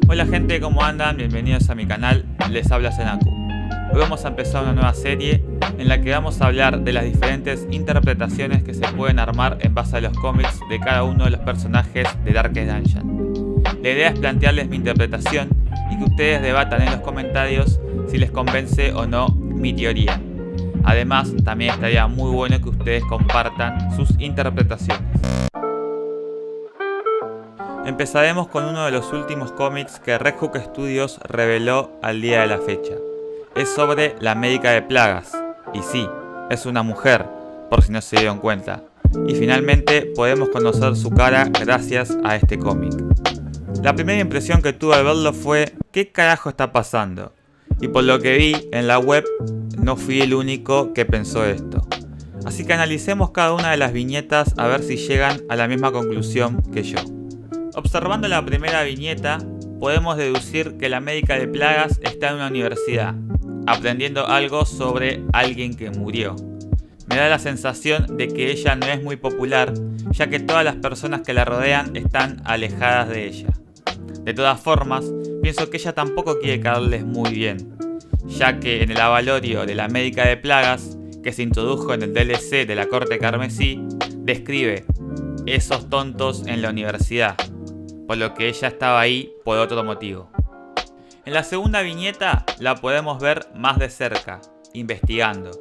Hola gente, ¿cómo andan? Bienvenidos a mi canal, les habla Senaku. Hoy vamos a empezar una nueva serie en la que vamos a hablar de las diferentes interpretaciones que se pueden armar en base a los cómics de cada uno de los personajes de Darkest Dungeon. La idea es plantearles mi interpretación y que ustedes debatan en los comentarios si les convence o no mi teoría. Además, también estaría muy bueno que ustedes compartan sus interpretaciones. Empezaremos con uno de los últimos cómics que Red Hook Studios reveló al día de la fecha. Es sobre la médica de plagas. Y sí, es una mujer, por si no se dieron cuenta. Y finalmente podemos conocer su cara gracias a este cómic. La primera impresión que tuve al verlo fue ¿qué carajo está pasando? Y por lo que vi en la web, no fui el único que pensó esto. Así que analicemos cada una de las viñetas a ver si llegan a la misma conclusión que yo. Observando la primera viñeta, podemos deducir que la médica de plagas está en una universidad, aprendiendo algo sobre alguien que murió. Me da la sensación de que ella no es muy popular, ya que todas las personas que la rodean están alejadas de ella. De todas formas, pienso que ella tampoco quiere caerles muy bien, ya que en el avalorio de la médica de plagas, que se introdujo en el DLC de la Corte Carmesí, describe esos tontos en la universidad, por lo que ella estaba ahí por otro motivo. En la segunda viñeta la podemos ver más de cerca, investigando.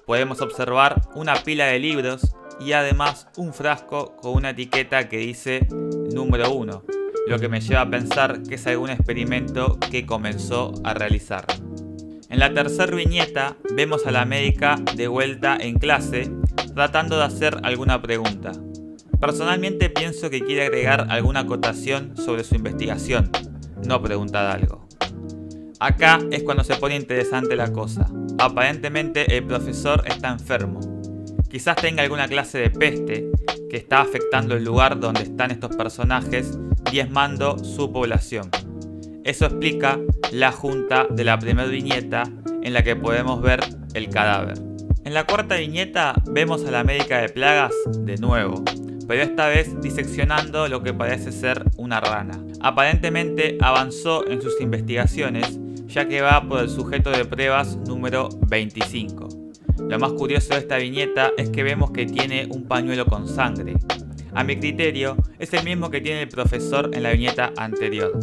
Podemos observar una pila de libros y además un frasco con una etiqueta que dice número 1, lo que me lleva a pensar que es algún experimento que comenzó a realizar. En la tercera viñeta vemos a la médica de vuelta en clase tratando de hacer alguna pregunta. Personalmente pienso que quiere agregar alguna acotación sobre su investigación, no preguntar algo. Acá es cuando se pone interesante la cosa. Aparentemente el profesor está enfermo. Quizás tenga alguna clase de peste que está afectando el lugar donde están estos personajes, diezmando su población. Eso explica la junta de la primera viñeta en la que podemos ver el cadáver. En la cuarta viñeta vemos a la médica de plagas de nuevo, pero esta vez diseccionando lo que parece ser una rana. Aparentemente avanzó en sus investigaciones, ya que va por el sujeto de pruebas número 25. Lo más curioso de esta viñeta es que vemos que tiene un pañuelo con sangre. A mi criterio, es el mismo que tiene el profesor en la viñeta anterior.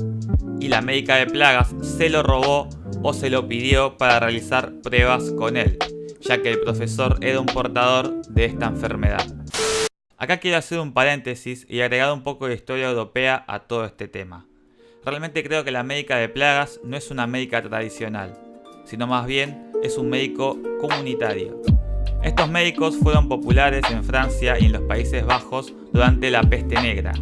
Y la médica de plagas se lo robó o se lo pidió para realizar pruebas con él, ya que el profesor era un portador de esta enfermedad. Acá quiero hacer un paréntesis y agregar un poco de historia europea a todo este tema. Realmente creo que la médica de plagas no es una médica tradicional, sino más bien es un médico comunitario. Estos médicos fueron populares en Francia y en los Países Bajos durante la peste negra.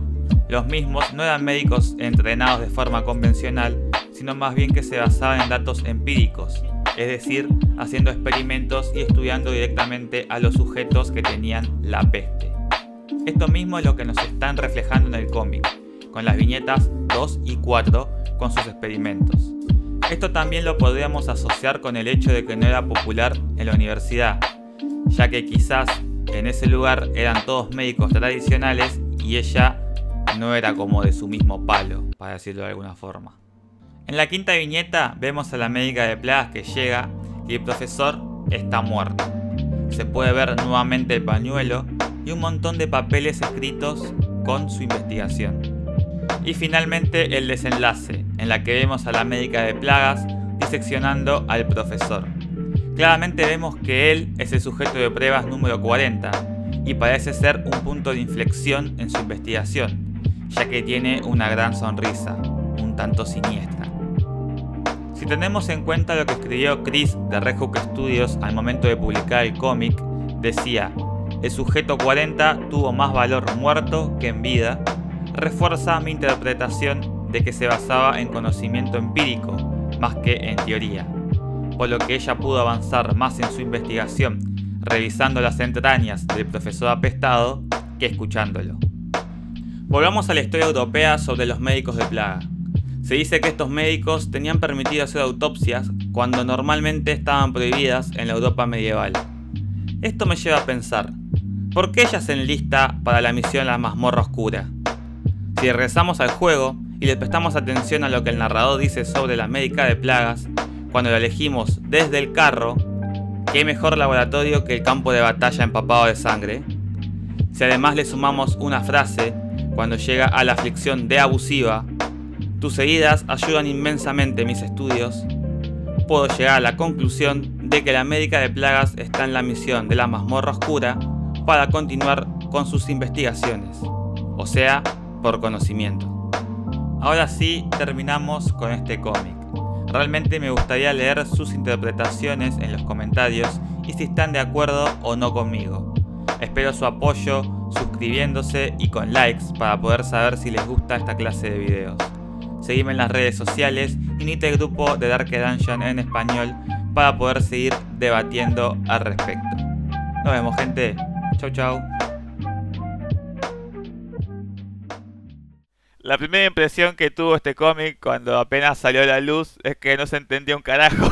Los mismos no eran médicos entrenados de forma convencional, sino más bien que se basaban en datos empíricos, es decir, haciendo experimentos y estudiando directamente a los sujetos que tenían la peste. Esto mismo es lo que nos están reflejando en el cómic, con las viñetas 2 y 4 con sus experimentos. Esto también lo podríamos asociar con el hecho de que no era popular en la universidad, ya que quizás en ese lugar eran todos médicos tradicionales y ella no era como de su mismo palo, para decirlo de alguna forma. En la quinta viñeta vemos a la médica de plagas que llega y el profesor está muerto. Se puede ver nuevamente el pañuelo y un montón de papeles escritos con su investigación. Y finalmente el desenlace, en la que vemos a la médica de plagas diseccionando al profesor. Claramente vemos que él es el sujeto de pruebas número 40 y parece ser un punto de inflexión en su investigación, ya que tiene una gran sonrisa, un tanto siniestra. Si tenemos en cuenta lo que escribió Chris de Red Hook Studios al momento de publicar el cómic, decía: el sujeto 40 tuvo más valor muerto que en vida, refuerza mi interpretación de que se basaba en conocimiento empírico más que en teoría, por lo que ella pudo avanzar más en su investigación revisando las entrañas del profesor apestado que escuchándolo. Volvamos a la historia europea sobre los médicos de plaga. Se dice que estos médicos tenían permitido hacer autopsias cuando normalmente estaban prohibidas en la Europa medieval. Esto me lleva a pensar, ¿por qué ella se enlista para la misión La Mazmorra Oscura? Si regresamos al juego y le prestamos atención a lo que el narrador dice sobre la médica de plagas, cuando la elegimos desde el carro, ¿qué mejor laboratorio que el campo de batalla empapado de sangre? Si además le sumamos una frase, cuando llega a la aflicción de abusiva, tus heridas ayudan inmensamente mis estudios, puedo llegar a la conclusión de que la médica de plagas está en la misión de la mazmorra oscura para continuar con sus investigaciones, o sea, por conocimiento. Ahora sí, terminamos con este cómic. Realmente me gustaría leer sus interpretaciones en los comentarios y si están de acuerdo o no conmigo. Espero su apoyo suscribiéndose y con likes para poder saber si les gusta esta clase de videos. Seguime en las redes sociales y unite al grupo de Dark Dungeon en español para poder seguir debatiendo al respecto. Nos vemos, gente. Chau chau. La primera impresión que tuvo este cómic cuando apenas salió a la luz es que no se entendía un carajo.